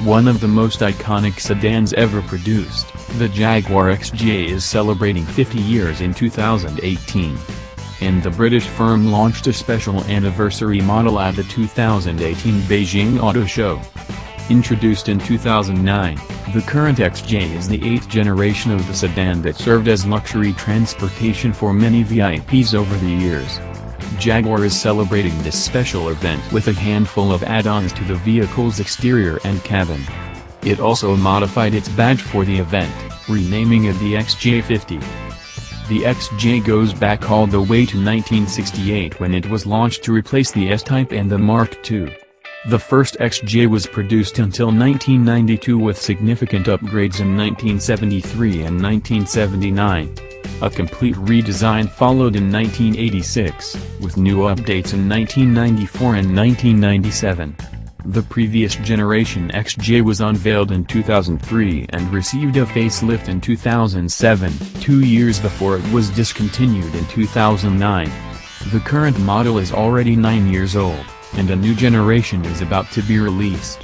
One of the most iconic sedans ever produced, the Jaguar XJ is celebrating 50 years in 2018. And the British firm launched a special anniversary model at the 2018 Beijing Auto Show. Introduced in 2009, the current XJ is the 8th generation of the sedan that served as luxury transportation for many VIPs over the years. Jaguar is celebrating this special event with a handful of add-ons to the vehicle's exterior and cabin. It also modified its badge for the event, renaming it the XJ50. The XJ goes back all the way to 1968 when it was launched to replace the S-Type and the Mark II. The first XJ was produced until 1992 with significant upgrades in 1973 and 1979. A complete redesign followed in 1986, with new updates in 1994 and 1997. The previous generation XJ was unveiled in 2003 and received a facelift in 2007, 2 years before it was discontinued in 2009. The current model is already 9 years old, and a new generation is about to be released.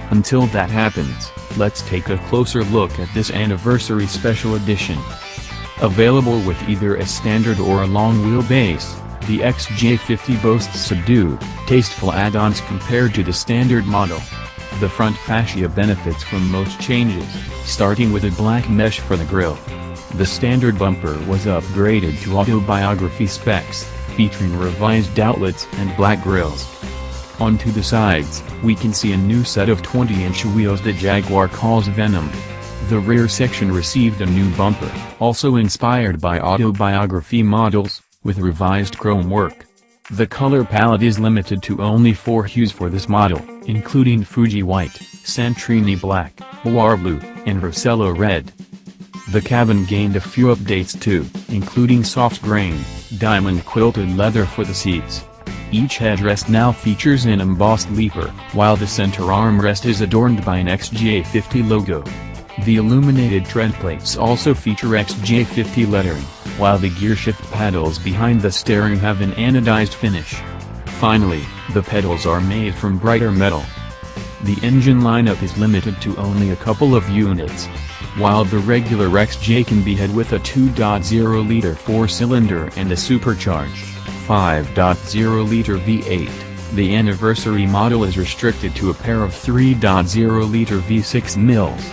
Until that happens, let's take a closer look at this anniversary special edition. Available with either a standard or a long wheelbase, the XJ50 boasts subdued, tasteful add-ons compared to the standard model. The front fascia benefits from most changes, starting with a black mesh for the grille. The standard bumper was upgraded to autobiography specs, featuring revised outlets and black grills. Onto the sides, we can see a new set of 20-inch wheels that Jaguar calls Venom. The rear section received a new bumper, also inspired by autobiography models, with revised chrome work. The color palette is limited to only 4 hues for this model, including Fuji White, Santrini Black, Noir Blue, and Rossello Red. The cabin gained a few updates too, including soft-grain, diamond-quilted leather for the seats. Each headrest now features an embossed leaper, while the center armrest is adorned by an XJ50 logo. The illuminated tread plates also feature XJ50 lettering, while the gearshift paddles behind the steering have an anodized finish. Finally, the pedals are made from brighter metal. The engine lineup is limited to only a couple of units. While the regular XJ can be had with a 2.0-liter 4-cylinder and a supercharged 5.0-liter V8, the anniversary model is restricted to a pair of 3.0-liter V6 mils.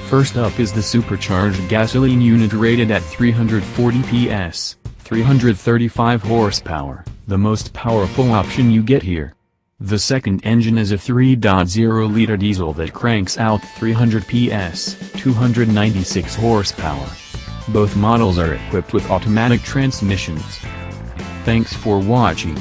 First up is the supercharged gasoline unit rated at 340 PS, 335 horsepower, the most powerful option you get here. The second engine is a 3.0-liter diesel that cranks out 300 PS, 296 horsepower. Both models are equipped with automatic transmissions. Thanks for watching.